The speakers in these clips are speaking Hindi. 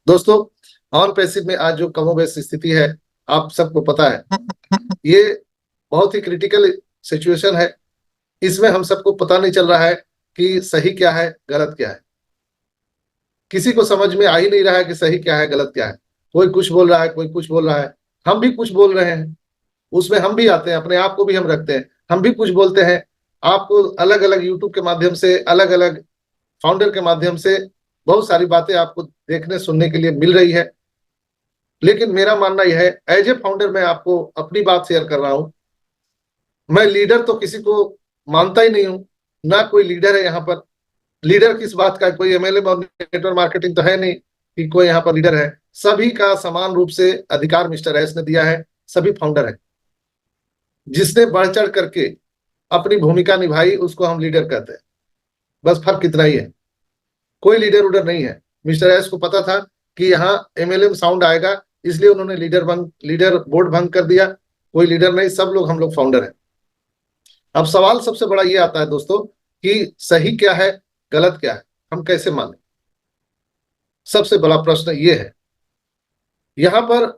दोस्तों, ऑन पैसिव में आज जो कमोबेश स्थिति है, आप सबको पता है। ये बहुत ही क्रिटिकल सिचुएशन है। इसमें हम सबको पता नहीं चल रहा है कि सही क्या है, गलत क्या है। किसी को समझ में आ ही नहीं रहा है कि सही क्या है, गलत क्या है। कोई कुछ बोल रहा है, कोई कुछ बोल रहा है। हम भी कुछ बोल रहे हैं, उसमें हम भी आते हैं, अपने आप को भी हम रखते हैं, हम भी कुछ बोलते हैं। आपको अलग अलग यूट्यूब के माध्यम से, अलग अलग फाउंडर के माध्यम से बहुत सारी बातें आपको देखने सुनने के लिए मिल रही है। लेकिन मेरा मानना यह है, एज ए फाउंडर मैं आपको अपनी बात शेयर कर रहा हूं। मैं लीडर तो किसी को मानता ही नहीं हूं, ना कोई लीडर है यहाँ पर। लीडर किस बात का, कोई एमएलएम और नेटवर्क मार्केटिंग तो है नहीं कि कोई यहाँ पर लीडर है। सभी का समान रूप से अधिकार मिस्टर एस ने दिया है। सभी फाउंडर है, जिसने बढ़ चढ़ करके अपनी भूमिका निभाई उसको हम लीडर कहते हैं। बस फर्क इतना ही है, कोई लीडर उडर नहीं है। मिस्टर एस को पता था कि यहाँ एमएलएम साउंड आएगा, इसलिए उन्होंने लीडर बोर्ड भंग कर दिया। कोई लीडर नहीं, सब लोग हम लोग फाउंडर हैं। अब सवाल सबसे बड़ा ये आता है दोस्तों कि सही क्या है, गलत क्या है, हम कैसे माने। सबसे बड़ा प्रश्न ये है। यहाँ पर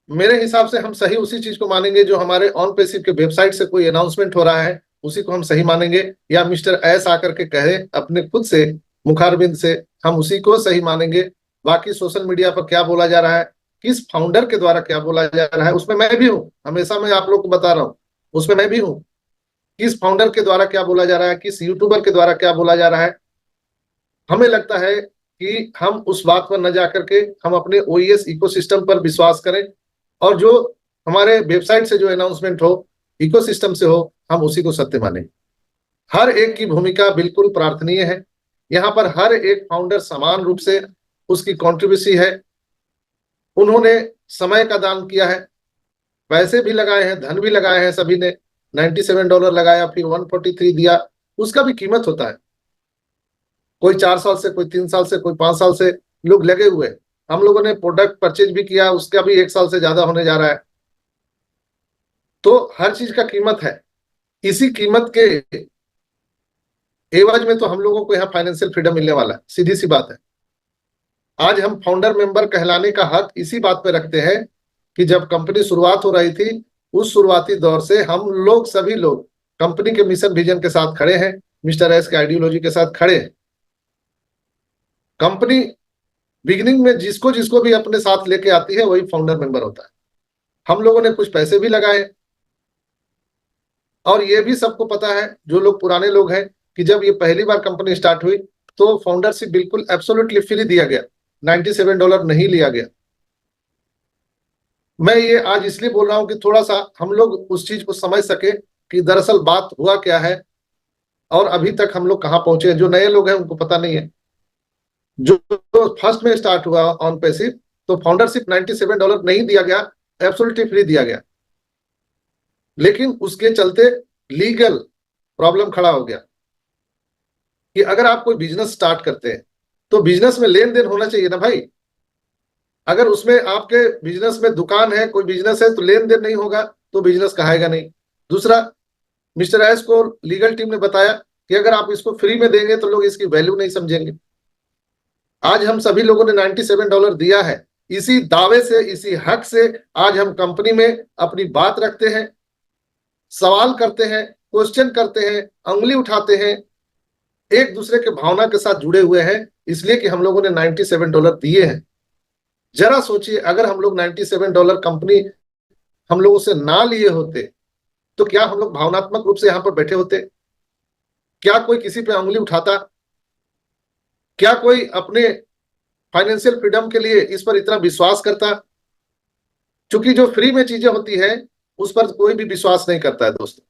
मेरे हिसाब से हम सही उसी चीज को मानेंगे जो हमारे ऑन पैसिव के वेबसाइट से कोई अनाउंसमेंट हो रहा है, उसी को हम सही मानेंगे। या मिस्टर एस आकर के कहे अपने खुद से, मुखारबिंद से, हम उसी को सही मानेंगे। बाकी सोशल मीडिया पर क्या बोला जा रहा है, किस फाउंडर के द्वारा क्या बोला जा रहा है, उसमें मैं भी हूँ। हमेशा मैं आप लोग को बता रहा हूँ, उसमें मैं भी हूँ। किस फाउंडर के द्वारा क्या बोला जा रहा है, किस यूट्यूबर के द्वारा क्या बोला जा रहा है, हमें लगता है कि हम उस बात पर न जाकर के हम अपने ओईएस इकोसिस्टम पर विश्वास करें, और जो हमारे वेबसाइट से जो अनाउंसमेंट हो, इकोसिस्टम से हो, हम उसी को सत्य माने। हर एक की भूमिका बिल्कुल प्रार्थनीय है। यहाँ पर हर एक फाउंडर समान रूप से उसकी कॉन्ट्रीब्यूसी है। उन्होंने समय का दान किया है, पैसे भी लगाए हैं, धन भी लगाए हैं। सभी ने $97 लगाया, फिर 143 दिया। उसका भी कीमत होता है। कोई 4 साल से, कोई 3 साल से, कोई 5 साल से लोग लगे हुए। हम लोगों ने प्रोडक्ट परचेज भी किया, उसका भी 1 साल से ज्यादा होने जा रहा है। तो हर चीज का कीमत है। इसी कीमत के एवज में तो हम लोगों को यहाँ फाइनेंशियल फ्रीडम मिलने वाला है। सीधी सी बात है। आज हम फाउंडर मेंबर कहलाने का हक इसी बात पे रखते हैं कि जब कंपनी शुरुआत हो रही थी, उस शुरुआती दौर से हम लोग, सभी लोग कंपनी के मिशन विजन के साथ खड़े हैं, मिस्टर एस के आइडियोलॉजी के साथ खड़े हैं। कंपनी बिगिनिंग में जिसको जिसको भी अपने साथ लेके आती है वही फाउंडर मेंबर होता है। हम लोगों ने कुछ पैसे भी लगाए, और ये भी सबको पता है, जो लोग पुराने लोग हैं, कि जब ये पहली बार कंपनी स्टार्ट हुई तो फाउंडरशिप बिल्कुल एब्सोल्युटली फ्री दिया गया, $97 नहीं लिया गया। मैं ये आज इसलिए बोल रहा हूं कि थोड़ा सा हम लोग उस चीज को समझ सके कि दरअसल बात हुआ क्या है, और अभी तक हम लोग कहाँ पहुंचे। जो नए लोग हैं उनको पता नहीं है। जो फर्स्ट में स्टार्ट हुआ ऑन पैसिव, तो फाउंडरशिप $97 नहीं दिया गया, एब्सोल्युटली फ्री दिया गया। लेकिन उसके चलते लीगल प्रॉब्लम खड़ा हो गया कि अगर आप कोई बिजनेस स्टार्ट करते हैं तो बिजनेस में लेन देन होना चाहिए ना भाई। अगर उसमें आपके बिजनेस में दुकान है, कोई बिजनेस है, तो लेन देन नहीं होगा तो बिजनेस कहाएगा नहीं। दूसरा, मिस्टर एस को लीगल टीम ने बताया कि अगर आप इसको फ्री में देंगे तो लोग इसकी वैल्यू नहीं समझेंगे। आज हम सभी लोगों ने $97 दिया है, इसी दावे से, इसी हक से आज हम कंपनी में अपनी बात रखते हैं, सवाल करते हैं, क्वेश्चन करते हैं, उंगली उठाते हैं, एक दूसरे के भावना के साथ जुड़े हुए हैं, इसलिए कि हम लोगों ने $97 दिए हैं। जरा सोचिए, अगर हम लोग $97 कंपनी हम लोगों से ना लिए होते तो क्या हम लोग भावनात्मक रूप से यहां पर बैठे होते? क्या कोई किसी पे उंगली उठाता? क्या कोई अपने फाइनेंशियल फ्रीडम के लिए इस पर इतना विश्वास करता? क्योंकि जो फ्री में चीजें होती है उस पर कोई भी विश्वास नहीं करता है दोस्तों।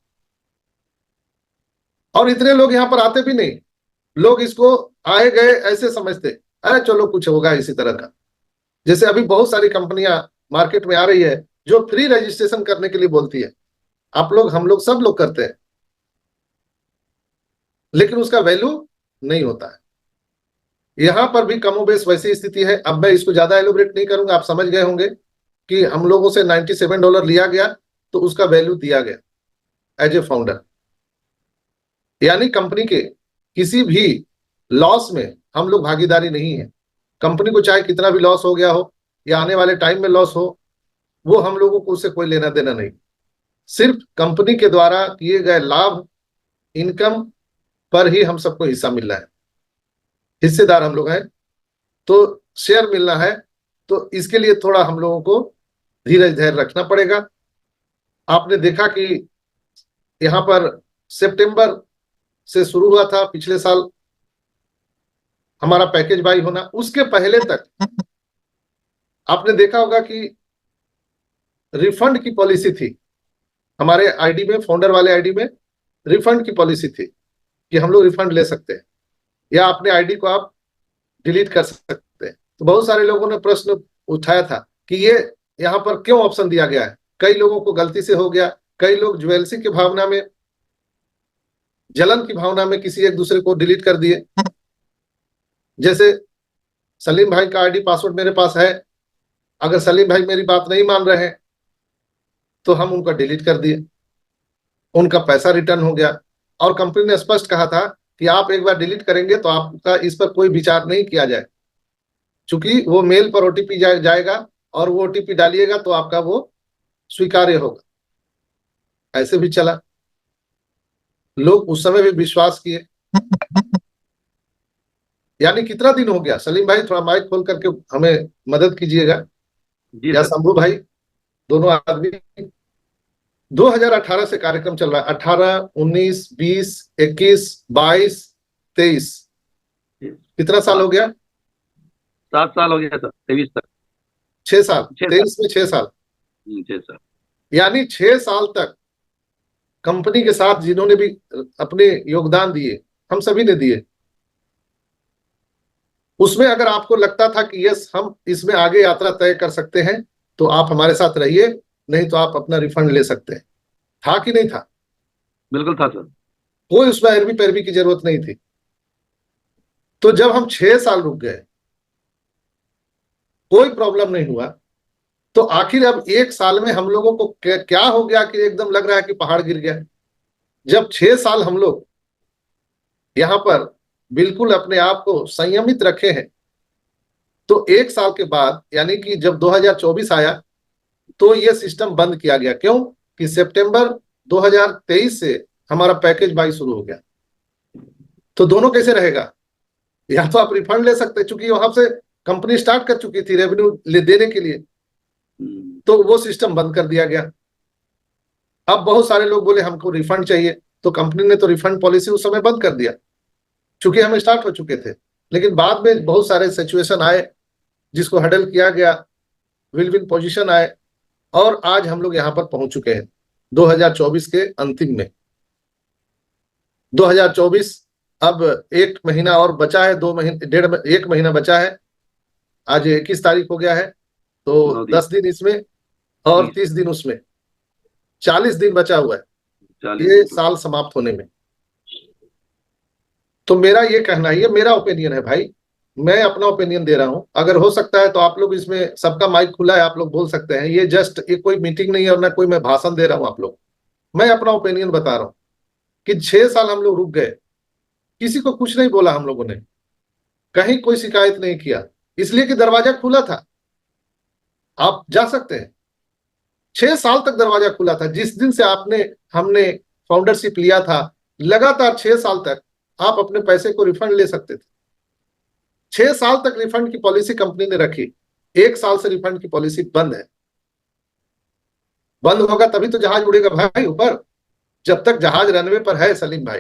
और इतने लोग यहाँ पर आते भी नहीं। लोग इसको आए गए ऐसे समझते, अरे चलो कुछ होगा इसी तरह का। जैसे अभी बहुत सारी कंपनियां मार्केट में आ रही है जो फ्री रजिस्ट्रेशन करने के लिए बोलती है। आप लोग, हम लोग, सब लोग करते हैं, लेकिन उसका वैल्यू नहीं होता है। यहां पर भी कमोबेश वैसी स्थिति है। अब मैं इसको ज्यादा एलोबरेट नहीं करूंगा, आप समझ गए होंगे कि हम लोगों से $97 लिया गया तो उसका वैल्यू दिया गया एज ए फाउंडर। यानी कंपनी के किसी भी लॉस में हम लोग भागीदारी नहीं है। कंपनी को चाहे कितना भी लॉस हो गया हो या आने वाले टाइम में लॉस हो, वो हम लोगों को उससे कोई लेना देना नहीं। सिर्फ कंपनी के द्वारा किए गए लाभ, इनकम पर ही हम सबको हिस्सा मिल रहा है, हिस्सेदार हम लोग हैं, तो शेयर मिलना है। तो इसके लिए थोड़ा हम लोगों को धीरज धैर्य रखना पड़ेगा। आपने देखा कि यहाँ पर सितंबर से शुरू हुआ था पिछले साल हमारा पैकेज बाई होना, उसके पहले तक आपने देखा होगा कि रिफंड की पॉलिसी थी हमारे आईडी में, फाउंडर वाले आईडी में रिफंड की पॉलिसी थी कि हम लोग रिफंड ले सकते हैं या अपने आईडी को आप डिलीट कर सकते हैं। तो बहुत सारे लोगों ने प्रश्न उठाया था कि ये यहाँ पर क्यों ऑप्शन दिया गया है। कई लोगों को गलती से हो गया, कई लोग ज्वेलसी की भावना में, जलन की भावना में किसी एक दूसरे को डिलीट कर दिए। जैसे सलीम भाई का आईडी पासवर्ड मेरे पास है, अगर सलीम भाई मेरी बात नहीं मान रहे हैं तो हम उनका डिलीट कर दिए, उनका पैसा रिटर्न हो गया। और कंपनी ने स्पष्ट कहा था कि आप एक बार डिलीट करेंगे तो आपका इस पर कोई विचार नहीं किया जाए, क्योंकि वो मेल पर ओटीपी जाएगा और वो ओटीपी डालिएगा तो आपका वो स्वीकार्य होगा। ऐसे भी चला, लोग उस समय भी विश्वास किए। यानी कितना दिन हो गया, सलीम भाई थोड़ा माइक खोल करके हमें मदद कीजिएगा, या शंभू भाई, दोनों आदमी। 2018 से कार्यक्रम चल रहा है, 18, 19, 20, 21, 22, 23, कितना साल हो गया? 7 साल हो गया सर, 23 तक 6 साल, 23 में 6 साल, 6 साल। यानी 6 साल तक कंपनी के साथ जिन्होंने भी अपने योगदान दिए, हम सभी ने दिए, उसमें अगर आपको लगता था कि यस हम इसमें आगे यात्रा तय कर सकते हैं तो आप हमारे साथ रहिए, नहीं तो आप अपना रिफंड ले सकते हैं। था कि नहीं था? बिल्कुल था सर, कोई उसमें अरबी पैरवी की जरूरत नहीं थी। तो जब हम 6 साल रुक गए, कोई प्रॉब्लम नहीं हुआ, तो आखिर अब 1 साल में हम लोगों को क्या हो गया कि एकदम लग रहा है कि पहाड़ गिर गया। जब 6 साल हम लोग यहां पर बिल्कुल अपने आप को संयमित रखे हैं, तो 1 साल के बाद यानी कि जब 2024 आया तो ये सिस्टम बंद किया गया। क्यों? कि सितंबर 2023 से हमारा पैकेज बाई शुरू हो गया। तो दोनों कैसे रहेगा? या तो आप रिफंड ले सकते, चूंकि वहां से कंपनी स्टार्ट कर चुकी थी रेवेन्यू ले देने के लिए, तो वो सिस्टम बंद कर दिया गया। अब बहुत सारे लोग बोले हमको रिफंड चाहिए, तो कंपनी ने तो रिफंड पॉलिसी उस समय बंद कर दिया, चूंकि हम स्टार्ट हो चुके थे। लेकिन बाद में बहुत सारे सिचुएशन आए जिसको हैंडल किया गया, विल विन पोजीशन आए, और आज हम लोग यहाँ पर पहुंच चुके हैं 2024 के अंतिम में। 2024 अब 1 महीना और बचा है, 2 महीने 1 महीना बचा है। आज 21 तारीख हो गया है, तो 10 दिन इसमें और 30 दिन उसमें, 40 दिन बचा हुआ है ये साल समाप्त होने में। तो मेरा ये कहना है, ये मेरा ओपिनियन है भाई, मैं अपना ओपिनियन दे रहा हूं। अगर हो सकता है तो आप लोग इसमें, सबका माइक खुला है, आप लोग बोल सकते हैं। ये जस्ट एक कोई मीटिंग नहीं है और ना कोई मैं भाषण दे रहा हूं आप लोग, मैं अपना ओपिनियन बता रहा हूं कि 6 साल हम लोग रुक गए, किसी को कुछ नहीं बोला, हम लोगों ने कहीं कोई शिकायत नहीं किया, इसलिए कि दरवाजा खुला था, आप जा सकते हैं। 6 साल तक दरवाजा खुला था। जिस दिन से हमने फाउंडरशिप लिया था, लगातार 6 साल तक आप अपने पैसे को रिफंड ले सकते थे। 6 साल तक रिफंड की पॉलिसी कंपनी ने रखी, 1 साल से रिफंड की पॉलिसी बंद है। बंद होगा तभी तो जहाज उड़ेगा भाई ऊपर। जब तक जहाज रनवे पर है सलीम भाई,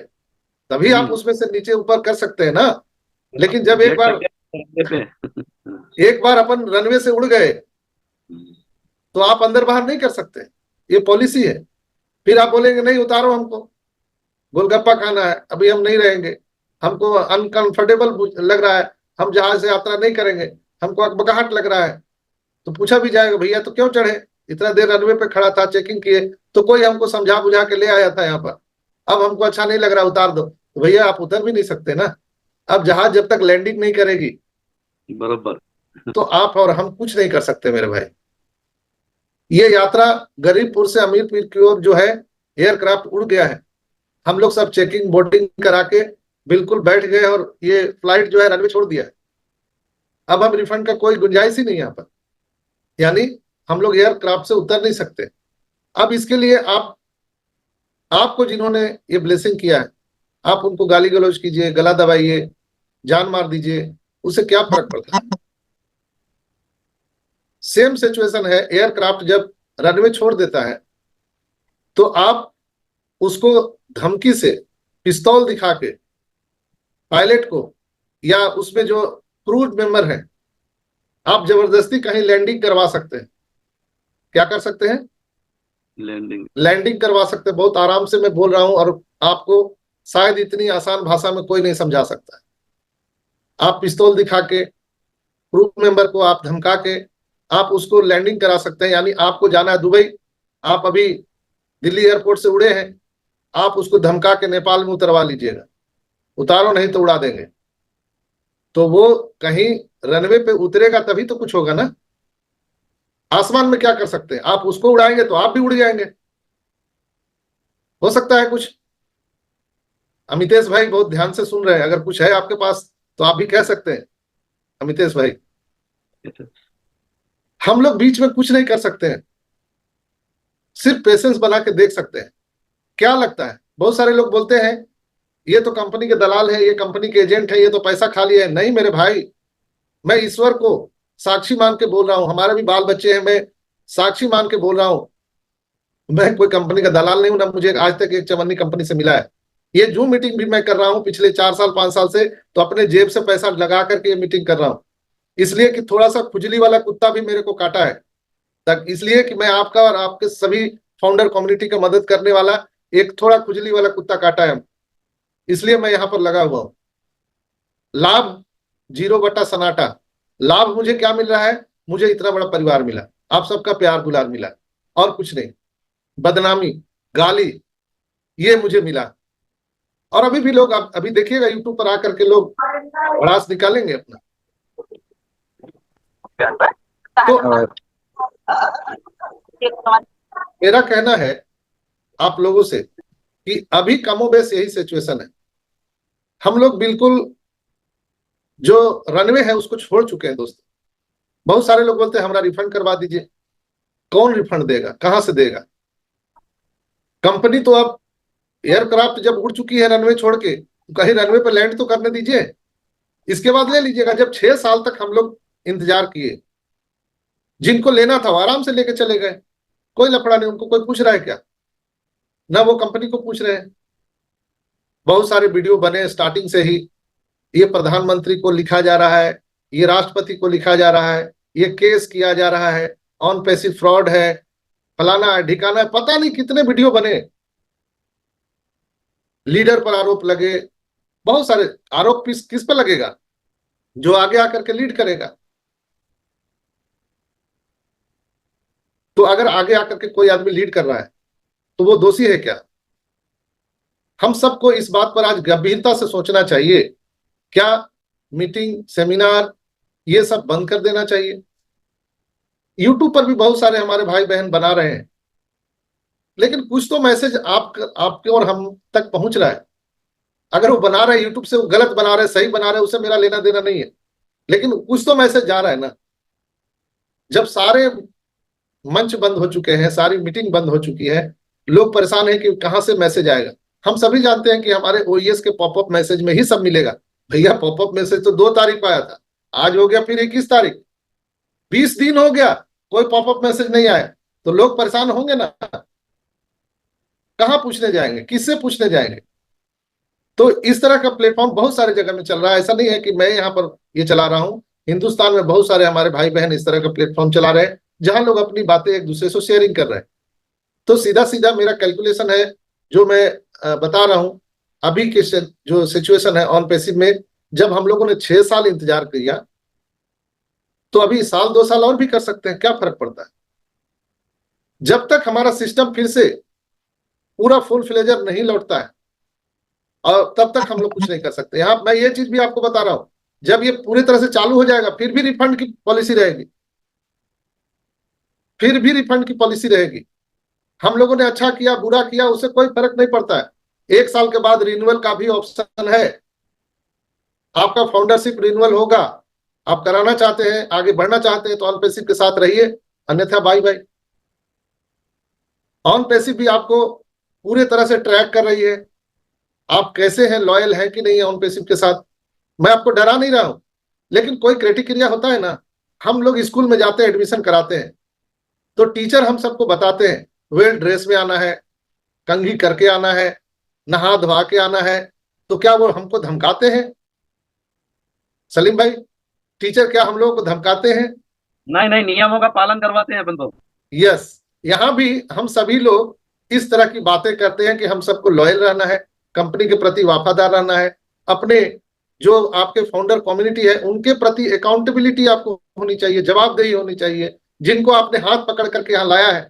तभी आप उसमें से नीचे ऊपर कर सकते हैं ना। लेकिन जब एक बार अपन रनवे से उड़ गए तो आप अंदर बाहर नहीं कर सकते, ये पॉलिसी है। फिर आप बोलेंगे नहीं उतारो, हमको गोलगप्पा खाना है, अभी हम नहीं रहेंगे, हमको अनकंफर्टेबल लग रहा है, हम जहाज से यात्रा नहीं करेंगे, हमको अकबकाहट लग रहा है। तो पूछा भी जाएगा भैया तो क्यों चढ़े, इतना देर रनवे पे खड़ा था, चेकिंग किए, तो कोई हमको समझा बुझा के ले आया था यहाँ पर, अब हमको अच्छा नहीं लग रहा, उतार दो। तो भैया आप उतर भी नहीं सकते ना, अब जहाज जब तक लैंडिंग नहीं करेगी बराबर तो आप और हम कुछ नहीं कर सकते मेरे भाई। ये यात्रा गरीबपुर से अमीरपुर की ओर जो है एयरक्राफ्ट उड़ गया है, हम लोग सब चेकिंग बोर्डिंग करा के बिल्कुल बैठ गए और ये फ्लाइट जो है रनवे छोड़ दिया है। अब हम रिफंड का कोई गुंजाइश ही नहीं यहाँ पर, यानी हम लोग एयरक्राफ्ट से उतर नहीं सकते। अब इसके लिए आपको जिन्होंने ये ब्लेसिंग किया है, आप उनको गाली गलौज कीजिए, गला दबाइए, जान मार दीजिए, उससे क्या फर्क पड़ता है? सेम सिचुएशन है, एयरक्राफ्ट जब रनवे छोड़ देता है तो आप उसको धमकी से पिस्तौल दिखा के पायलट को या उसमें जो क्रू मेंबर है, आप जबरदस्ती कहीं लैंडिंग करवा सकते हैं। क्या कर सकते हैं? लैंडिंग करवा सकते हैं। बहुत आराम से मैं बोल रहा हूं और आपको शायद इतनी आसान भाषा में कोई नहीं समझा सकता है। आप पिस्तौल दिखा के क्रू मेंबर को आप धमका के आप उसको लैंडिंग करा सकते हैं। यानी आपको जाना है दुबई, आप अभी दिल्ली एयरपोर्ट से उड़े हैं, आप उसको धमका के नेपाल में उतरवा लीजिएगा, उतारो नहीं तो उड़ा देंगे। तो वो कहीं रनवे पे उतरेगा तभी तो कुछ होगा ना। आसमान में क्या कर सकते हैं? आप उसको उड़ाएंगे तो आप भी उड़ जाएंगे, हो सकता है कुछ। अमितेश भाई बहुत ध्यान से सुन रहे हैं, अगर कुछ है आपके पास तो आप भी कह सकते हैं। अमितेश भाई, हम लोग बीच में कुछ नहीं कर सकते हैं, सिर्फ पेशेंस बना के देख सकते हैं। क्या लगता है? बहुत सारे लोग बोलते हैं ये तो कंपनी के दलाल है, ये कंपनी के एजेंट है, ये तो पैसा खा लिया है। नहीं मेरे भाई, मैं ईश्वर को साक्षी मान के बोल रहा हूं, हमारे भी बाल बच्चे हैं, मैं साक्षी मान के बोल रहा हूं, मैं कोई कंपनी का दलाल नहीं हूं ना, मुझे आज तक एक चवन्नी कंपनी से मिला है। ये जो मीटिंग भी मैं कर रहा हूं पिछले 4 साल 5 साल से, तो अपने जेब से पैसा लगा करके ये मीटिंग कर रहा हूं, इसलिए कि थोड़ा सा खुजली वाला कुत्ता भी मेरे को काटा है, तक इसलिए कि मैं आपका और आपके सभी फाउंडर कम्युनिटी का मदद करने वाला एक थोड़ा खुजली वाला कुत्ता काटा है, इसलिए मैं यहां पर लगा हुआ हूं। लाभ 0/सन्नाटा। लाभ मुझे क्या मिल रहा है? मुझे इतना बड़ा परिवार मिला, आप सबका प्यार दुलार मिला, और कुछ नहीं। बदनामी, गाली, ये मुझे मिला। और अभी भी लोग, अभी देखिएगा यूट्यूब पर आकर के लोग भड़ास निकालेंगे अपना। तो मेरा कहना है आप लोगों से कि अभी कमोबेश यही सिचुएशन है। हम लोग बिल्कुल जो रनवे है उसको छोड़ चुके हैं दोस्तों। बहुत सारे लोग बोलते हैं हमारा रिफंड करवा दीजिए। कौन रिफंड देगा? कहां से देगा? कंपनी तो अब एयरक्राफ्ट जब उड़ चुकी है रनवे छोड़ के, तो कहीं रनवे पर लैंड तो करने दीजिए, इसके बाद ले लीजिएगा। जब 6 साल तक हम लोग इंतजार किए, जिनको लेना था वो आराम से लेके चले गए, कोई लफड़ा नहीं, उनको कोई पूछ रहा है क्या? ना वो कंपनी को पूछ रहे हैं। बहुत सारे वीडियो बने स्टार्टिंग से ही, ये प्रधानमंत्री को लिखा जा रहा है, ये राष्ट्रपति को लिखा जा रहा है, ये केस किया जा रहा है, ऑन पैसिव फ्रॉड है, फलाना है, ढिकाना है, पता नहीं कितने वीडियो बने। लीडर पर आरोप लगे, बहुत सारे आरोप किस पर लगेगा? जो आगे आकर के लीड करेगा। तो अगर आगे आकर के कोई आदमी लीड कर रहा है तो वो दोषी है क्या? हम सबको इस बात पर आज गंभीरता से सोचना चाहिए। क्या मीटिंग, सेमिनार, ये सब बंद कर देना चाहिए? यूट्यूब पर भी बहुत सारे हमारे भाई बहन बना रहे हैं, लेकिन कुछ तो मैसेज आपके और हम तक पहुंच रहा है। अगर वो बना रहे यूट्यूब से, वो गलत बना रहे सही बना रहे, उससे मेरा लेना देना नहीं है, लेकिन कुछ तो मैसेज जा रहा है ना। जब सारे मंच बंद हो चुके हैं, सारी मीटिंग बंद हो चुकी है, लोग परेशान हैं कि कहां से मैसेज आएगा। हम सभी जानते हैं कि हमारे ओईएस के पॉपअप मैसेज में ही सब मिलेगा। भैया पॉपअप मैसेज तो 2 तारीख को आया था, आज हो गया फिर 21 तारीख, 20 दिन हो गया, कोई पॉपअप मैसेज नहीं आया, तो लोग परेशान होंगे ना। कहां पूछने जाएंगे? किससे पूछने जाएंगे? तो इस तरह का प्लेटफॉर्म बहुत सारे जगह में चल रहा है। ऐसा नहीं है कि मैं यहाँ पर ये चला रहा हूँ, हिंदुस्तान में बहुत सारे हमारे भाई बहन इस तरह का प्लेटफॉर्म चला रहे हैं, जहां लोग अपनी बातें एक दूसरे से शेयरिंग कर रहे हैं। तो सीधा सीधा मेरा कैलकुलेशन है जो मैं बता रहा हूं। अभी के जो सिचुएशन है ऑन पैसिव में, जब हम लोगों ने 6 साल इंतजार किया, तो अभी 1 साल 2 साल और भी कर सकते हैं, क्या फर्क पड़ता है? जब तक हमारा सिस्टम फिर से पूरा फुल फ्लेजर नहीं लौटता है, और तब तक हम लोग कुछ नहीं कर सकते। यहाँ मैं ये चीज भी आपको बता रहा हूं, जब ये पूरी तरह से चालू हो जाएगा, फिर भी रिफंड की पॉलिसी रहेगी, फिर भी रिफंड की पॉलिसी रहेगी। हम लोगों ने अच्छा किया बुरा किया उससे कोई फर्क नहीं पड़ता है। 1 साल के बाद रिन्यूअल का भी ऑप्शन है, आपका फाउंडरशिप रिन्यूअल होगा, आप कराना चाहते हैं, आगे बढ़ना चाहते हैं तो ऑन पैसिव के साथ रहिए, अन्यथा बाय बाय। ऑन पैसिव भी आपको पूरे तरह से ट्रैक कर रही है, आप कैसे हैं, लॉयल है कि नहीं है ऑन पैसिव के साथ। मैं आपको डरा नहीं रहा हूं, लेकिन कोई क्राइटेरिया होता है ना। हम लोग स्कूल में जाते हैं, एडमिशन कराते हैं, तो टीचर हम सबको बताते हैं वेल ड्रेस में आना है, कंघी करके आना है, नहा धोवा के आना है। तो क्या वो हमको धमकाते हैं सलीम भाई? टीचर क्या हम लोगों को धमकाते हैं? नहीं नहीं, नियमों का पालन करवाते हैं अपन तो। यस, यहाँ भी हम सभी लोग इस तरह की बातें करते हैं कि हम सबको लॉयल रहना है, कंपनी के प्रति वफादार रहना है, अपने जो आपके फाउंडर कम्युनिटी है उनके प्रति अकाउंटेबिलिटी आपको होनी चाहिए, जवाबदेही होनी चाहिए, जिनको आपने हाथ पकड़ करके यहाँ लाया है।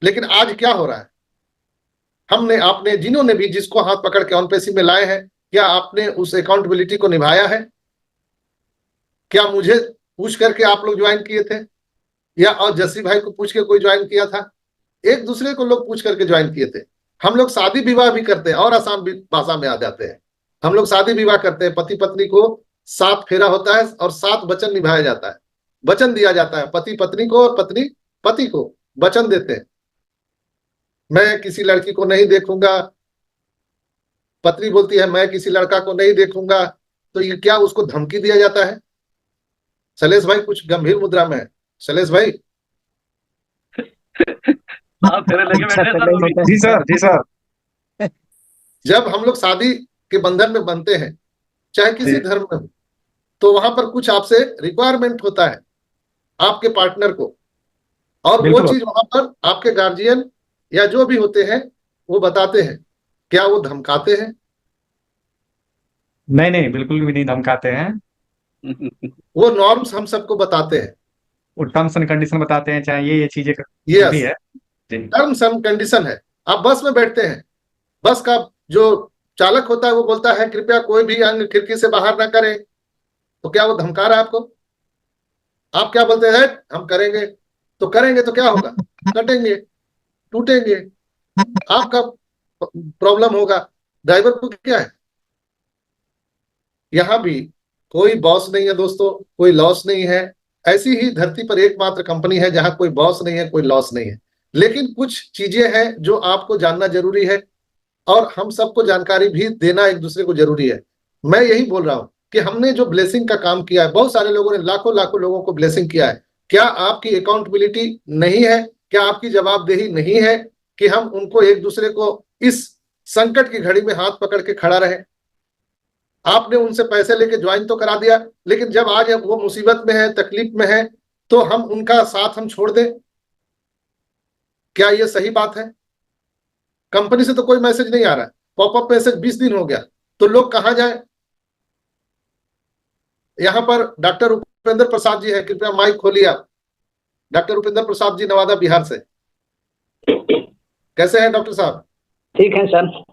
लेकिन आज क्या हो रहा है, हमने आपने जिन्होंने भी जिसको हाथ पकड़ के ऑन पैसिव में लाए हैं, क्या आपने उस अकाउंटेबिलिटी को निभाया है? क्या मुझे पूछ करके आप लोग ज्वाइन किए थे, या और जस्सी भाई को पूछ के कोई ज्वाइन किया था? एक दूसरे को लोग पूछ करके ज्वाइन किए थे। हम लोग शादी विवाह भी करते हैं और आसान भाषा में आ जाते हैं। हम लोग शादी विवाह करते हैं, पति पत्नी को 7 फेरा होता है और 7 वचन निभाया जाता है, वचन दिया जाता है, पति पत्नी को और पत्नी पति को वचन देते हैं। मैं किसी लड़की को नहीं देखूंगा, पत्नी बोलती है मैं किसी लड़का को नहीं देखूंगा, तो ये क्या उसको धमकी दिया जाता है? शैलेश भाई कुछ गंभीर मुद्रा में है, शैलेश भाई। आप फेरे लेके बैठे सर अभी। जी सर, जी सर। जब हम लोग शादी के बंधन में बनते हैं, चाहे किसी जी। धर्म में हो, तो वहां पर कुछ आपसे रिक्वायरमेंट होता है आपके पार्टनर को, और वो बिल्कुल। चीज वहां पर आपके गार्जियन या जो भी होते हैं वो बताते हैं। क्या वो धमकाते हैं? नहीं नहीं, बिल्कुल भी नहीं धमकाते हैं। वो नॉर्म्स हम सबको बताते हैं। वो टर्म्स एंड कंडीशन बताते हैं, चाहे ये चीजें जो भी यस, है। जी। टर्म्स एंड कंडीशन है। आप बस में बैठते हैं, बस का जो चालक होता है वो बोलता है कृपया कोई भी अंग खिड़की से बाहर ना करे, तो क्या वो धमका रहा है आपको? आप क्या बोलते हैं, हम करेंगे। तो करेंगे तो क्या होगा? कटेंगे, टूटेंगे, आपका प्रॉब्लम होगा, ड्राइवर को क्या है? यहां भी कोई बॉस नहीं है दोस्तों, कोई लॉस नहीं है। ऐसी ही धरती पर एकमात्र कंपनी है जहां कोई बॉस नहीं है, कोई लॉस नहीं है। लेकिन कुछ चीजें हैं जो आपको जानना जरूरी है, और हम सबको जानकारी भी देना एक दूसरे को जरूरी है। मैं यही बोल रहा हूं कि हमने जो ब्लेसिंग का काम किया है, बहुत सारे लोगों ने लाखों लाखों लोगों को ब्लेसिंग किया है। क्या आपकी अकाउंटेबिलिटी नहीं है? क्या आपकी जवाबदेही नहीं है कि हम उनको एक दूसरे को इस संकट की घड़ी में हाथ पकड़ के खड़ा रहे? आपने उनसे पैसे लेके ज्वाइन तो करा दिया, लेकिन जब आज वो मुसीबत में है, तकलीफ में है, तो हम उनका साथ हम छोड़ दें? क्या ये सही बात है? कंपनी से तो कोई मैसेज नहीं आ रहा है, पॉपअप मैसेज 20 दिन हो गया, तो लोग कहां जाए? यहां पर डॉक्टर उपेंद्र प्रसाद जी है, कृपया माइक खोलिए आप। डॉक्टर उपेंद्र प्रसाद जी, नवादा बिहार से। कैसे हैं डॉक्टर साहब? ठीक है सर।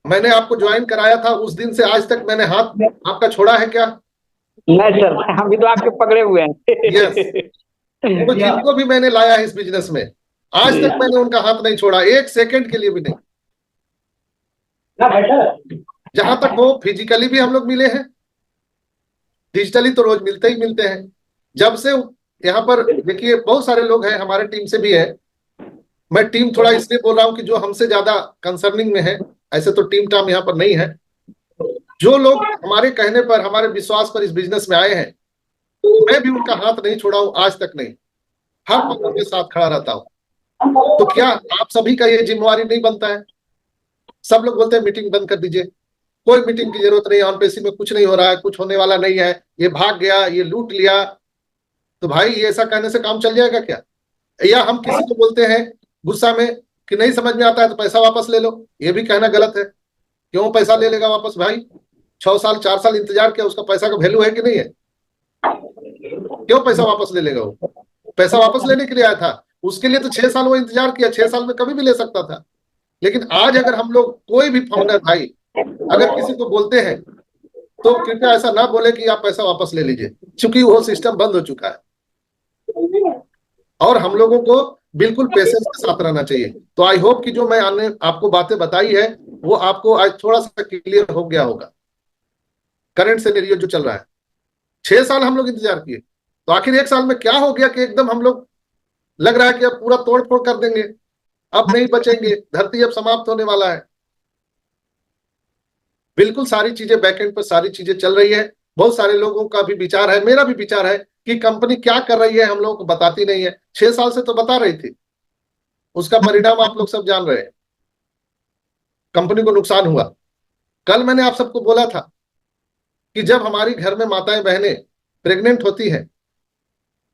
मैंने आपको ज्वाइन कराया था, उस दिन से आज तक मैंने हाथ आपका छोड़ा है क्या? नहीं सर, हम भी तो आपके पकड़े हुए हैं। यस। तो जिनको भी मैंने लाया है इस बिजनेस में, आज तक मैंने उनका हाथ नहीं छोड़ा, एक सेकंड के लिए भी नहीं। जहां तक वो फिजिकली भी हम लोग मिले हैं, डिजिटली तो रोज मिलते ही मिलते हैं। जब से यहाँ पर देखिए बहुत सारे लोग हैं, हमारे टीम से भी है। मैं टीम थोड़ा इसलिए बोल रहा हूँ कि जो हमसे ज्यादा कंसर्निंग में है, ऐसे तो टीम टाम यहाँ पर नहीं है। जो लोग हमारे कहने पर, हमारे विश्वास पर इस बिजनेस में आए हैं, मैं भी उनका हाथ नहीं छोड़ा हूं, आज तक नहीं। हर पल उनके साथ खड़ा रहता हूं। तो क्या आप सभी का ये जिम्मेवारी नहीं बनता है? सब लोग बोलते हैं मीटिंग बंद कर दीजिए, कोई मीटिंग की जरूरत नहीं, ऑन पैसिव में कुछ नहीं हो रहा है, कुछ होने वाला नहीं है, ये भाग गया, ये लूट लिया। तो भाई ये ऐसा कहने से काम चल जाएगा क्या? या हम किसी को बोलते हैं गुस्सा में कि नहीं समझ में आता है तो पैसा वापस ले लो, ये भी कहना गलत है। क्यों पैसा ले लेगा वापस भाई? 6 साल 4 साल इंतजार किया, उसका पैसा का वैल्यू है कि नहीं है? क्यों पैसा वापस ले लेगा? वो पैसा वापस लेने के लिए आया था, उसके लिए तो 6 साल वो इंतजार किया, 6 साल में कभी भी ले सकता था। लेकिन आज अगर हम लोग, कोई भी फाउंडर भाई अगर किसी को बोलते हैं, तो कृपया ऐसा ना बोले कि आप पैसा वापस ले लीजिए, क्योंकि वो सिस्टम बंद हो चुका है। और हम लोगों को बिल्कुल पेशेंस के साथ रहना चाहिए। तो आई होप कि जो मैं आपको बातें बताई है वो आपको आज थोड़ा सा क्लियर हो गया होगा, करंट सिनेरियो जो चल रहा है। 6 साल हम लोग इंतजार किए, तो आखिर 1 साल में क्या हो गया कि एकदम हम लोग लग रहा है कि अब पूरा तोड़ फोड़ कर देंगे, अब नहीं बचेंगे, धरती अब समाप्त होने वाला है। बिल्कुल सारी चीजें बैकएंड पर सारी चीजें चल रही है। बहुत सारे लोगों का भी विचार है, मेरा भी विचार है कि कंपनी क्या कर रही है हम लोगों को बताती नहीं है। 6 साल से तो बता रही थी, उसका परिणाम आप लोग सब जान रहे हैं, कंपनी को नुकसान हुआ। कल मैंने आप सबको बोला था कि जब हमारी घर में माताएं बहनें प्रेग्नेंट होती हैं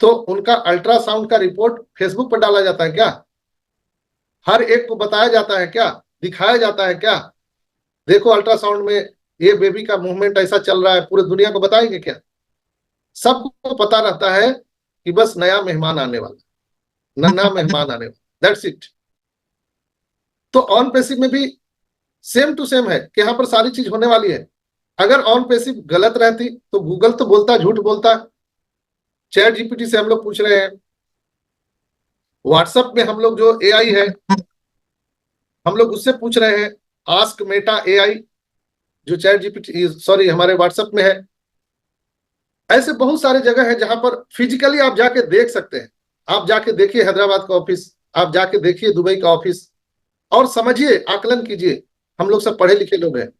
तो उनका अल्ट्रासाउंड का रिपोर्ट फेसबुक पर डाला जाता है क्या? हर एक को बताया जाता है क्या? दिखाया जाता है क्या? देखो अल्ट्रासाउंड में ये बेबी का मूवमेंट ऐसा चल रहा है, पूरी दुनिया को बताएंगे क्या? सबको पता रहता है कि बस नया मेहमान आने वाला, नन्हा मेहमान आने वाला, दैट्स इट। तो ऑन पैसिव में भी सेम टू सेम है कि यहाँ पर सारी चीज होने वाली है। अगर ऑन पैसिव गलत रहती तो गूगल तो बोलता, झूठ बोलता। चैट जीपीटी से हम लोग पूछ रहे हैं, व्हाट्सएप में हम लोग जो एआई है हम लोग उससे पूछ रहे हैं, आस्क मेटा एआई जो चैट जीपीटी सॉरी हमारे व्हाट्सएप में है। ऐसे बहुत सारे जगह है जहां पर फिजिकली आप जाके देख सकते हैं। आप जाके देखिए हैदराबाद का ऑफिस, आप जाके देखिए दुबई का ऑफिस और समझिए, आकलन कीजिए। हम लोग सब पढ़े लिखे लोग हैं,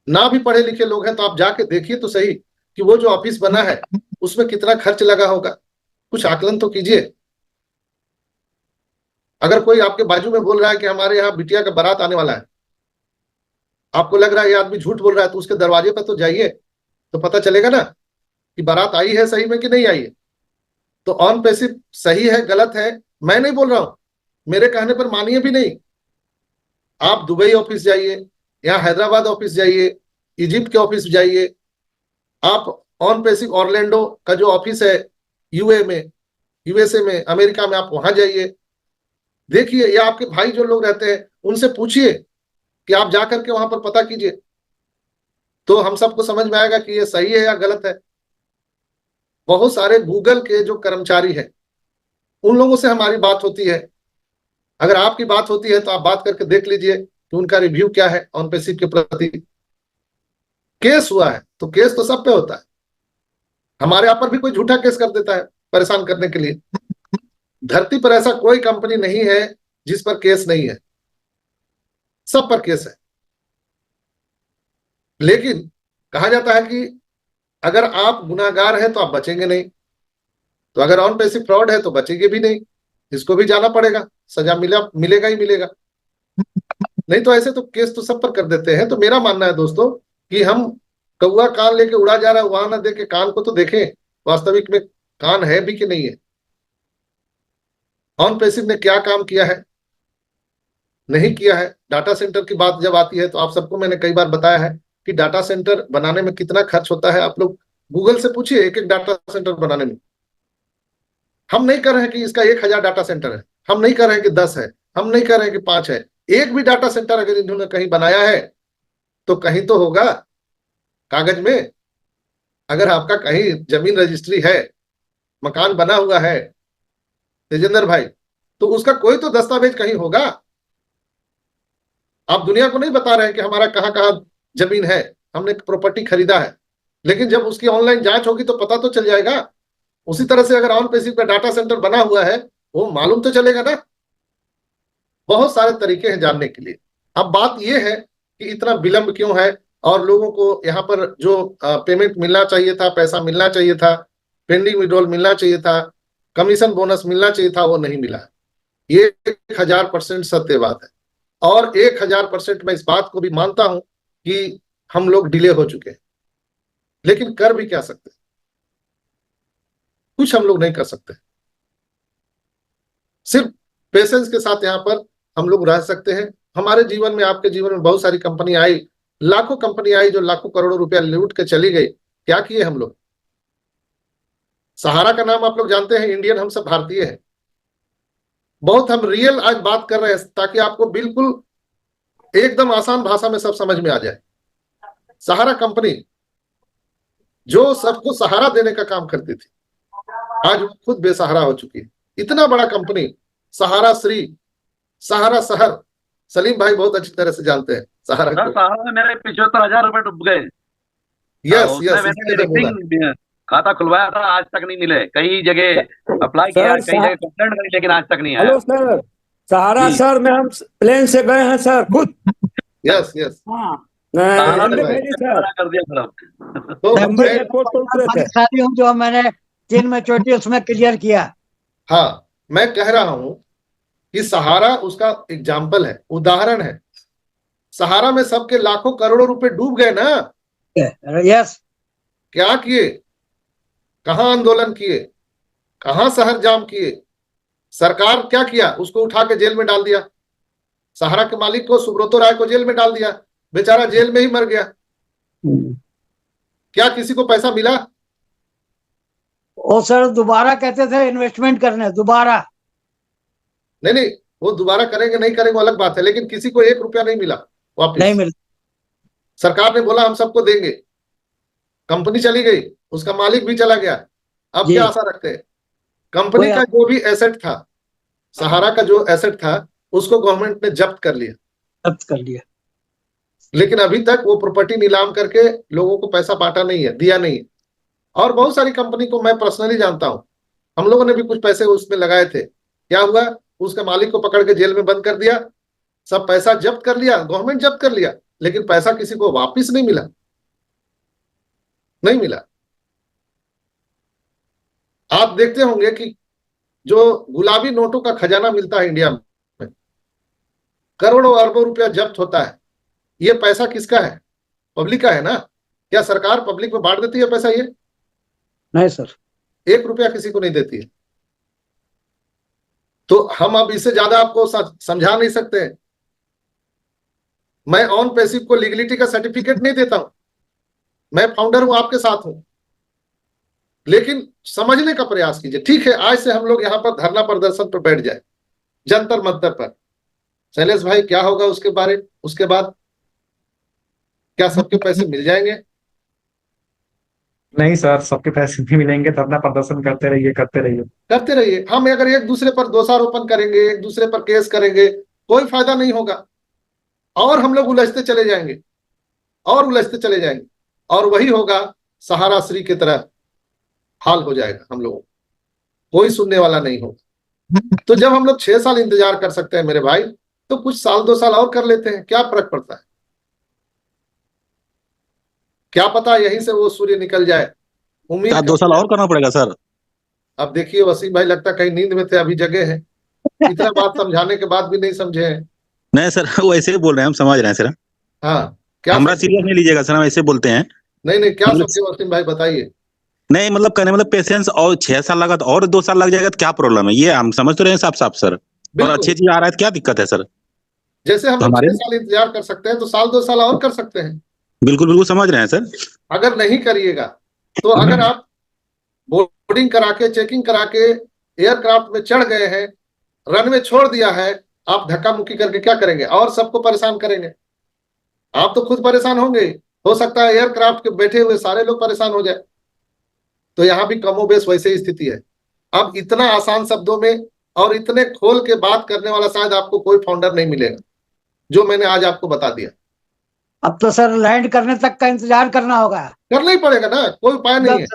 ना भी पढ़े लिखे लोग हैं तो आप जाके देखिए तो सही कि वो जो ऑफिस बना है उसमें कितना खर्च लगा होगा, कुछ आकलन तो कीजिए। अगर कोई आपके बाजू में बोल रहा है कि हमारे यहाँ बिटिया का बारात आने वाला है, आपको लग रहा है ये आदमी झूठ बोल रहा है, तो उसके दरवाजे पर तो जाइए, तो पता चलेगा ना कि बारात आई है सही में कि नहीं आई है। तो ऑन पैसिव सही है गलत है मैं नहीं बोल रहा हूं, मेरे कहने पर मानिए भी नहीं। आप दुबई ऑफिस जाइए, यहाँ हैदराबाद ऑफिस जाइए, इजिप्ट के ऑफिस जाइए, आप ऑन पैसिव ऑरलैंडो का जो ऑफिस है यूए में, यूएसए में, अमेरिका में, आप वहां जाइए देखिए, या आपके भाई जो लोग रहते हैं उनसे पूछिए कि आप जाकर के वहां पर पता कीजिए, तो हम सबको समझ में आएगा कि ये सही है या गलत है। बहुत सारे गूगल के जो कर्मचारी हैं उन लोगों से हमारी बात होती है। अगर आपकी बात होती है तो आप बात करके देख लीजिए कि उनका रिव्यू क्या है ऑन पैसिव के प्रति। केस हुआ है तो केस तो सब पे होता है, हमारे यहाँ पर भी कोई झूठा केस कर देता है परेशान करने के लिए। धरती पर ऐसा कोई कंपनी नहीं है जिस पर केस नहीं है, सब पर केस है। लेकिन कहा जाता है कि अगर आप गुनाहगार हैं तो आप बचेंगे नहीं, तो अगर ऑन पैसिव फ्रॉड है तो बचेंगे भी नहीं, इसको भी जाना पड़ेगा, सजा मिलेगा ही मिलेगा। नहीं तो ऐसे तो केस तो सब पर कर देते हैं। तो मेरा मानना है दोस्तों कि हम कौवा कान लेके उड़ा जा रहा है, वहां ना देखे कान को तो देखें वास्तविक में कान है भी कि नहीं है। ऑन पैसिव ने क्या काम किया है नहीं किया है। डाटा सेंटर की बात जब आती है तो आप सबको मैंने कई बार बताया है कि डाटा सेंटर बनाने में कितना खर्च होता है। आप लोग गूगल से पूछिए एक एक डाटा सेंटर बनाने में। हम नहीं कर रहे हैं कि इसका 1000 डाटा सेंटर है, हम नहीं कर रहे हैं कि 10 है, हम नहीं कर रहे हैं कि 5 है। एक भी डाटा सेंटर अगर इन्होंने कहीं बनाया है तो कहीं तो होगा कागज में। अगर आपका कहीं जमीन रजिस्ट्री है, मकान बना हुआ है तेजेंद्र भाई, तो उसका कोई तो दस्तावेज कहीं होगा। आप दुनिया को नहीं बता रहे हैं कि हमारा कहाँ कहाँ जमीन है, हमने प्रॉपर्टी खरीदा है, लेकिन जब उसकी ऑनलाइन जांच होगी तो पता तो चल जाएगा। उसी तरह से अगर ऑन पैसिव का डाटा सेंटर बना हुआ है वो मालूम तो चलेगा ना। बहुत सारे तरीके हैं जानने के लिए। अब बात यह है कि इतना विलंब क्यों है और लोगों को यहाँ पर जो पेमेंट मिलना चाहिए था, पैसा मिलना चाहिए था, पेंडिंग विड्रॉल मिलना चाहिए था, कमीशन बोनस मिलना चाहिए था, वो नहीं मिला। ये 1000% सत्य बात है। और 1000% मैं इस बात को भी मानता हूं कि हम लोग डिले हो चुके हैं, लेकिन कर भी क्या सकते हैं, कुछ हम लोग नहीं कर सकते। सिर्फ पेशेंस के साथ यहाँ पर हम लोग रह सकते हैं। हमारे जीवन में, आपके जीवन में बहुत सारी कंपनी आई, लाखों कंपनी आई जो लाखों करोड़ों रुपया लूट के चली गई। क्या किए हम लोग? सहारा का नाम आप लोग जानते हैं, इंडियन, हम सब भारतीय हैं। बहुत हम रियल आज बात कर रहे हैं ताकि आपको बिल्कुल एकदम आसान भाषा में सब समझ में आ जाए। सहारा कंपनी जो सबको सहारा देने का काम करती थी, आज वो खुद बेसहारा हो चुकी है। इतना बड़ा कंपनी सहारा श्री, सहारा शहर, सलीम भाई बहुत अच्छी तरह से जानते हैं सहारा को। सहारा में मेरे 75,000 रुपए डूब गए। यस उसमें यस, मैंने इसलिए मैं बोला। डायरेक्टिंग खाता खुलवाया था, आज तक नहीं मिले। कई जगह अप्लाई किया, सर कई जगह कंप्लेंट करी, लेकिन आज तक नहीं आया। हेलो सर, सहारा जी। सर में हम प्लेन से गए हैं सर खुद। यस यस, हाँ सहारा एमडी भाई। वैली सर, कर दिया सर अब। तो बम्बई मैं, एयरपोर्ट पे उतरे थे। भाग्यशाली हूँ जो मैंने 3 मैच्योरिटी उसमें क्लियर किया। हाँ, मैं कह रहा हूं कि सहारा उसका एग्जाम्पल है, उदाहरण है। सहारा में सबके लाखों करोड़ों रुपए डूब गए ना। यस। क्या किए, कहां आंदोलन किए, कहां शहर जाम किए, सरकार क्या किया, उसको उठा के जेल में डाल दिया। सहारा के मालिक को, सुब्रतो राय को जेल में डाल दिया, बेचारा जेल में ही मर गया। क्या किसी को पैसा मिला? वो सर दोबारा कहते थे इन्वेस्टमेंट करने, दोबारा। नहीं नहीं, वो दोबारा करेंगे नहीं करेंगे वो अलग बात है, लेकिन किसी को 1 रुपया नहीं मिला वापिस। नहीं मिला। सरकार ने बोला हम सबको देंगे, कंपनी चली गई, उसका मालिक भी चला गया। अब जी। क्या आशा रखते हैं? कंपनी का जो भी एसेट था, सहारा का जो एसेट था, उसको गवर्नमेंट ने जब्त कर लिया। जब्त कर लिया। लेकिन अभी तक वो प्रॉपर्टी नीलाम करके लोगों को पैसा बांटा नहीं है, दिया नहीं है। और बहुत सारी कंपनी को मैं पर्सनली जानता हूं, हम लोगों ने भी कुछ पैसे उसमें लगाए थे। क्या हुआ, उसके मालिक को पकड़ के जेल में बंद कर दिया, सब पैसा जब्त कर लिया, गवर्नमेंट जब्त कर लिया, लेकिन पैसा किसी को वापिस नहीं मिला, नहीं मिला। आप देखते होंगे कि जो गुलाबी नोटों का खजाना मिलता है इंडिया में, करोड़ों अरबों रुपया जब्त होता है, ये पैसा किसका है? पब्लिक का है ना। क्या सरकार पब्लिक में बांट देती है पैसा? ये नहीं सर, 1 रुपया किसी को नहीं देती है। तो हम अब इससे ज्यादा आपको समझा नहीं सकते हैं। मैं ऑन पैसिव को लीगलिटी का सर्टिफिकेट नहीं देता हूं, मैं फाउंडर हूं, आपके साथ हूं, लेकिन समझने का प्रयास कीजिए। ठीक है, आज से हम लोग यहां पर धरना प्रदर्शन पर बैठ जाए, जंतर मंतर पर। शैलेश भाई, क्या होगा उसके बाद क्या सबके पैसे मिल जाएंगे? नहीं सर, सबके पैसे भी मिलेंगे, धरना प्रदर्शन करते रहिए, करते रहिए। करते रहिए। हम अगर एक दूसरे पर दोषारोपण करेंगे, एक दूसरे पर केस करेंगे, कोई फायदा नहीं होगा, और हम लोग उलझते चले जाएंगे, और उलझते चले जाएंगे, और वही होगा, सहारा श्री की तरह हाल हो जाएगा हम लोगों, कोई सुनने वाला नहीं होगा। तो जब हम लोग 6 साल इंतजार कर सकते हैं मेरे भाई, तो कुछ साल 2 साल और कर लेते हैं, क्या फर्क पड़ता है? क्या पता यहीं से वो सूर्य निकल जाए। उम्मीद 2 साल और करना पड़ेगा सर। अब देखिए वसीम भाई, लगता कहीं नींद में थे, अभी जगह है। इतना बात समझाने के बाद भी नहीं समझे हैं। नहीं सर, वो ऐसे ही बोल रहे हैं, हम समझ रहे हैं सर। हाँ, क्या हमारा सीरियस नहीं लीजिएगा सर, हम ऐसे बोलते हैं। नहीं, क्या मतलब सोचे वसीम भाई, बताइए। नहीं, मतलब कहने मतलब पेशेंस, और 6 साल लगा तो और 2 साल लग जाएगा तो क्या प्रॉब्लम है? ये हम समझ तो रहे हैं साफ साफ सर, और अच्छी चीज आ रहा है तो क्या दिक्कत है सर? जैसे हम तो लोग हमारे 6 साल इंतजार कर सकते हैं, तो साल 2 साल और कर सकते हैं। बिल्कुल बिल्कुल समझ रहे हैं सर। अगर नहीं करिएगा तो, अगर आप बोर्डिंग करा के, चेकिंग करा के एयरक्राफ्ट में चढ़ गए हैं, रनवे छोड़ दिया है, आप धक्का मुक्की करके क्या करेंगे? और सबको परेशान करेंगे। आप तो खुद परेशान होंगे, हो सकता है एयरक्राफ्ट के बैठे हुए सारे लोग परेशान हो जाए। तो यहां भी कमोबेश वैसे ही स्थिति है। अब इतना आसान शब्दों में और इतने खोल के बात करने वाला शायद आपको कोई फाउंडर नहीं मिलेगा, जो मैंने आज आपको बता दिया। अब तो सर लैंड करने तक का इंतजार करना होगा। करना ही पड़ेगा ना, कोई उपाय नहीं है,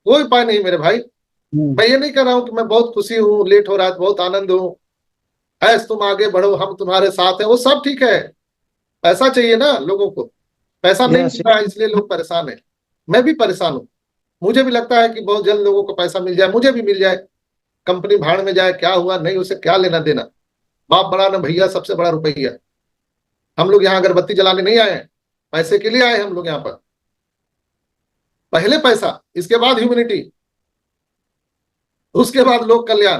कोई उपाय नहीं मेरे भाई। मैं ये नहीं कह रहा हूं कि मैं बहुत खुशी हूं, लेट हो रहा है, बहुत आनंद हूं, ऐस तुम आगे बढ़ो, हम तुम्हारे साथ हैं, वो सब ठीक है। पैसा चाहिए ना लोगों को, पैसा नहीं मिल रहा है, इसलिए लोग परेशान है। मैं भी परेशान हूं, मुझे भी लगता है कि बहुत जल्द लोगों को पैसा मिल जाए, मुझे भी मिल जाए, कंपनी भाड़ में जाए, क्या हुआ नहीं, उसे क्या लेना देना। बाप बड़ा ना भैया, सबसे बड़ा रुपया। हम लोग यहाँ अगरबत्ती जलाने नहीं आए हैं, पैसे के लिए आए हम लोग यहाँ पर। पहले पैसा, इसके बाद ह्यूमैनिटी, उसके बाद लोक कल्याण।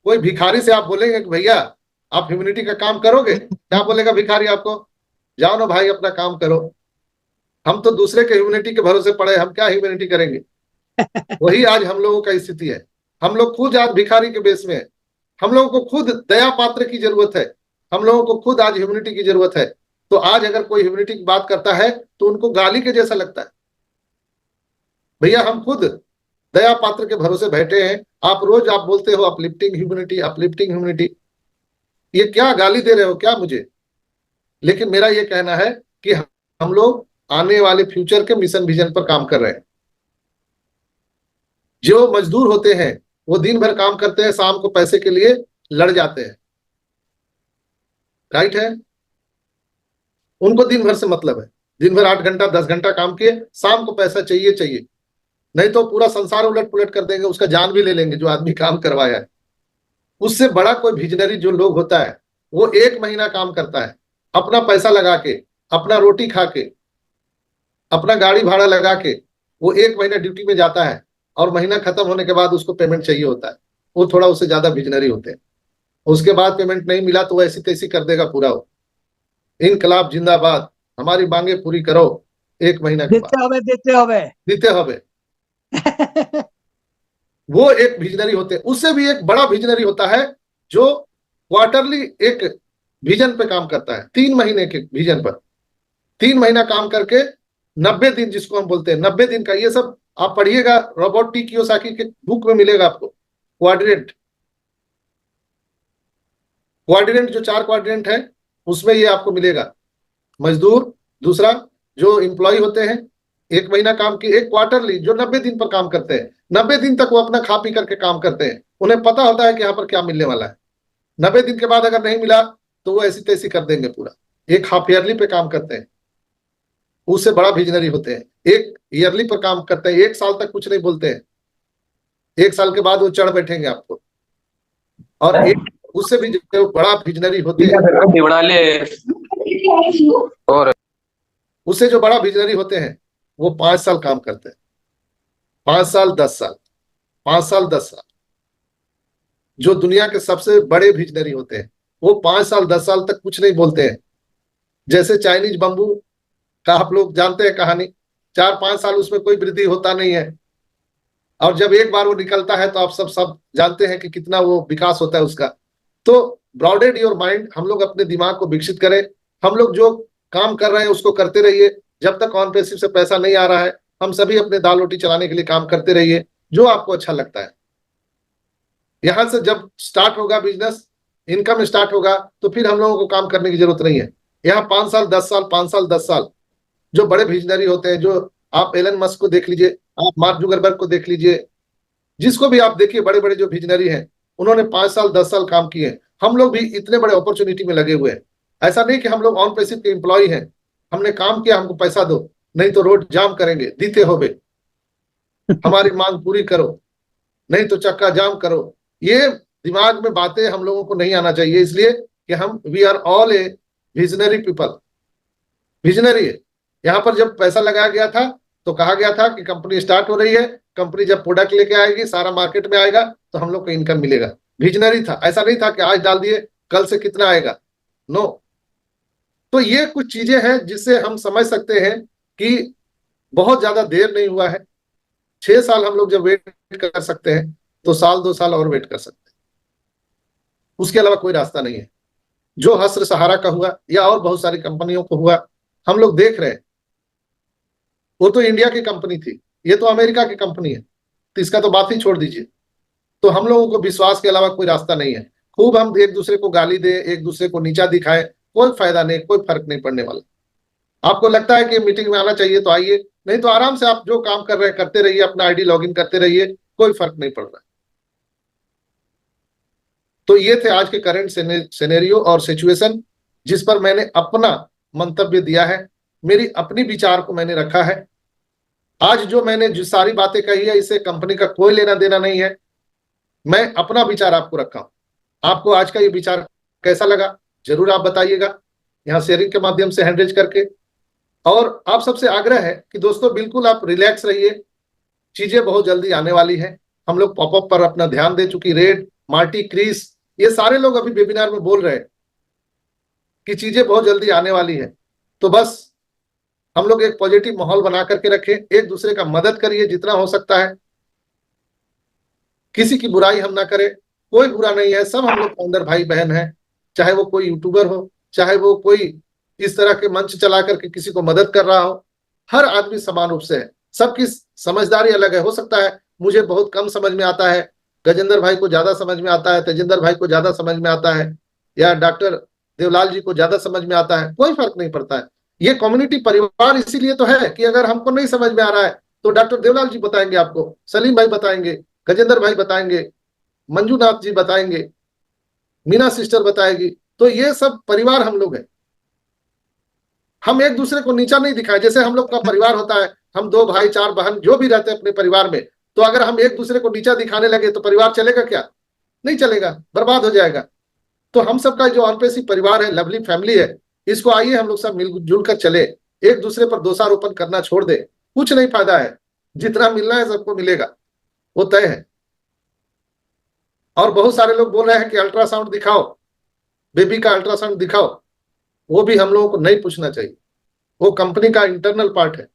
कोई भिखारी से आप बोलेंगे कि भैया आप ह्यूमैनिटी का काम करोगे, क्या बोलेगा भिखारी आपको? जाओ ना भाई, अपना काम करो, हम तो दूसरे के ह्यूमैनिटी के भरोसे पड़े, हम क्या ह्यूमैनिटी करेंगे? वही आज हम लोगों का स्थिति है। हम लोग खुद आज भिखारी के बेस में है, हम लोगों को खुद दया पात्र की जरूरत है, हम लोगों को खुद आज ह्यूमैनिटी की जरूरत है। तो आज अगर कोई ह्यूमैनिटी की बात करता है तो उनको गाली के जैसा लगता है। भैया हम खुद दया पात्र के भरोसे बैठे हैं, आप रोज आप बोलते हो अपलिफ्टिंग ह्यूमैनिटी, अपलिफ्टिंग ह्यूमैनिटी, ये क्या गाली दे रहे हो क्या मुझे? लेकिन मेरा ये कहना है कि हम लोग आने वाले फ्यूचर के मिशन विजन पर काम कर रहे हैं। जो मजदूर होते हैं वो दिन भर काम करते हैं, शाम को पैसे के लिए लड़ जाते हैं, राइट है। उनको दिन भर से मतलब है, दिन भर 8 घंटा 10 घंटा काम किए, शाम को पैसा चाहिए चाहिए, नहीं तो पूरा संसार उलट पुलट कर देंगे, उसका जान भी ले लेंगे जो आदमी काम करवाया है। उससे बड़ा कोई विजनरी जो लोग होता है वो 1 महीना काम करता है, अपना पैसा लगा के, अपना रोटी खा के, अपना गाड़ी भाड़ा लगा के, वो 1 महीना ड्यूटी में जाता है और महीना खत्म होने के बाद उसको पेमेंट चाहिए होता है। वो थोड़ा उससे ज्यादा विजनरी होते हैं। उसके बाद पेमेंट नहीं मिला तो वो ऐसी तैसी कर देगा पूरा। वो इनकलाब जिंदाबाद, हमारी मांगे पूरी करो, 1 महीना के बाद देते हवे वो एक विजनरी होते हैं। उससे भी एक बड़ा विजनरी होता है जो क्वार्टरली एक विजन पे काम करता है, 3 महीने के विजन पर, 3 महीना काम करके 90 दिन जिसको हम बोलते हैं, 90 दिन का, ये सब आप पढ़िएगा, रॉबर्ट टी कियोसाकी के बुक में मिलेगा आपको। क्वाड्रेंट जो 4 क्वाड्रेंट है उसमें ये आपको मिलेगा। मजदूर, दूसरा जो एम्प्लॉय होते हैं 1 महीना काम की, एक क्वार्टरली जो 90 दिन पर काम करते हैं, 90 दिन तक वो अपना खा पी करके काम करते हैं, उन्हें पता होता है कि यहाँ पर क्या मिलने वाला है। 90 दिन के बाद अगर नहीं मिला तो वो ऐसी तैसी कर देंगे पूरा। एक हाफ ईयरली पे काम करते हैं, उससे बड़ा विजनरी होते हैं। एक ईयरली पर काम करते हैं, 1 साल तक कुछ नहीं बोलते हैं, 1 साल के बाद वो चढ़ बैठेंगे आपको। और एक उससे भी जो बड़ा विजनरी होते हैं, और उससे जो बड़ा विजनरी होते हैं वो 5 साल काम करते हैं, 5 साल 10 साल, 5 साल 10 साल। जो दुनिया के सबसे बड़े विजनरी होते हैं वो 5 साल 10 साल तक कुछ नहीं बोलते हैं। जैसे चाइनीज बम्बू का आप लोग जानते हैं कहानी, 4-5 साल उसमें कोई वृद्धि होता नहीं है, और जब एक बार वो निकलता है तो आप सब जानते हैं कि कितना वो विकास होता है उसका। तो ब्रॉडेड योर माइंड, हम लोग अपने दिमाग को विकसित करें। हम लोग जो काम कर रहे हैं उसको करते रहिए, जब तक ऑन पैसिव से पैसा नहीं आ रहा है हम सभी अपने दाल रोटी चलाने के लिए काम करते रहिए, जो आपको अच्छा लगता है। यहां से जब स्टार्ट होगा बिजनेस, इनकम स्टार्ट होगा, तो फिर हम लोगों को काम करने की जरूरत नहीं है। यहाँ 5 साल 10 साल, 5 साल 10 साल जो बड़े विजनरी होते हैं, जो आप एलन मस्क को देख लीजिए, आप मार्क जुकरबर्ग को देख लीजिए, जिसको भी आप देखिए, बड़े बड़े जो विजनरी हैं उन्होंने 5 साल 10 साल काम किए। हम लोग भी इतने बड़े अपॉर्चुनिटी में लगे हुए हैं। ऐसा नहीं कि हम लोग ऑन पैसिव के एम्प्लॉय हैं, हमने काम किया हमको पैसा दो, नहीं तो रोड जाम करेंगे, दीते हो बे, हमारी मांग पूरी करो, नहीं तो चक्का जाम करो। ये दिमाग में बातें हम लोगों को नहीं आना चाहिए, इसलिए कि हम we are all a visionary people. Visionary है। यहाँ पर जब पैसा लगाया गया था तो कहा गया था कि कंपनी स्टार्ट हो रही है, कंपनी जब प्रोडक्ट लेके आएगी, सारा मार्केट में आएगा तो हम लोग को इनकम मिलेगा। विजनरी था, ऐसा नहीं था कि आज डाल दिए कल से कितना आएगा, नो। तो ये कुछ चीजें हैं जिससे हम समझ सकते हैं कि बहुत ज्यादा देर नहीं हुआ है। 6 साल हम लोग जब वेट कर सकते हैं तो साल 2 साल और वेट कर सकते हैं, उसके अलावा कोई रास्ता नहीं है। जो हस्र सहारा का हुआ या और बहुत सारी कंपनियों को हुआ, हम लोग देख रहे हैं। वो तो इंडिया की कंपनी थी, ये तो अमेरिका की कंपनी है, तो इसका तो बात ही छोड़ दीजिए। तो हम लोगों को विश्वास के अलावा कोई रास्ता नहीं है। खूब हम एक दूसरे को गाली दे, एक दूसरे को नीचा दिखाए, कोई फायदा नहीं, कोई फर्क नहीं पड़ने वाला। आपको लगता है कि मीटिंग में आना चाहिए तो आइए, नहीं तो आराम से आप जो काम कर रहे हैं करते रहिए, अपना आईडी लॉगिन करते रहिए, कोई फर्क नहीं पड़ रहा है। तो ये थे आज के करंट सिनेरियो और सिचुएशन, जिस पर मैंने अपना मंतव्य दिया है, मेरी अपनी विचार को मैंने रखा है। आज जो मैंने जो सारी बातें कही है इससे कंपनी का कोई लेना देना नहीं है, मैं अपना विचार आपको रखा हूं। आपको आज का ये विचार कैसा लगा जरूर आप बताइएगा, यहाँ शेयरिंग के माध्यम से हैंड रेज करके। और आप सबसे आग्रह है कि दोस्तों बिल्कुल आप रिलैक्स रहिए, चीजें बहुत जल्दी आने वाली है। हम लोग पॉपअप पर अपना ध्यान दे चुकी, रेड, मार्टी, क्रीस, ये सारे लोग अभी वेबिनार में बोल रहे हैं कि चीजें बहुत जल्दी आने वाली है। तो बस हम लोग एक पॉजिटिव माहौल बना करके रखें, एक दूसरे का मदद करिए जितना हो सकता है, किसी की बुराई हम ना करें, कोई बुरा नहीं है, सब हम लोग फाउंडर भाई बहन हैं। चाहे वो कोई यूट्यूबर हो, चाहे वो कोई इस तरह के मंच चला करके किसी को मदद कर रहा हो, हर आदमी समान रूप से है। सबकी समझदारी अलग है। हो सकता है मुझे बहुत कम समझ में आता है, गजेंद्र भाई को ज्यादा समझ में आता है, तेजिंदर भाई को ज्यादा समझ में आता है, या डॉक्टर देवलाल जी को ज्यादा समझ में आता है, कोई फर्क नहीं पड़ता है। ये कम्युनिटी परिवार इसीलिए तो है कि अगर हमको नहीं समझ में आ रहा है तो डॉक्टर देवलाल जी बताएंगे आपको, सलीम भाई बताएंगे, गजेंद्र भाई बताएंगे, मंजूनाथ जी बताएंगे, मीना सिस्टर बताएगी। तो ये सब परिवार हम लोग हैं। हम एक दूसरे को नीचा नहीं दिखाए। जैसे हम लोग का परिवार होता है, हम 2 भाई 4 बहन जो भी रहते हैं अपने परिवार में, तो अगर हम एक दूसरे को नीचा दिखाने लगे तो परिवार चलेगा क्या? नहीं चलेगा, बर्बाद हो जाएगा। तो हम सबका जो ऑनपेसी परिवार है, लवली फैमिली है, इसको आइए हम लोग सब मिलजुल कर चले, एक दूसरे पर दोषारोपण करना छोड़ दे। कुछ नहीं फायदा है, जितना मिलना है सबको मिलेगा, वो तय है। और बहुत सारे लोग बोल रहे हैं कि अल्ट्रासाउंड दिखाओ, बेबी का अल्ट्रासाउंड दिखाओ, वो भी हम लोगों को नहीं पूछना चाहिए, वो कंपनी का इंटरनल पार्ट है।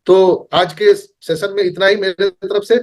तो आज के सेशन में इतना ही मेरे तरफ से।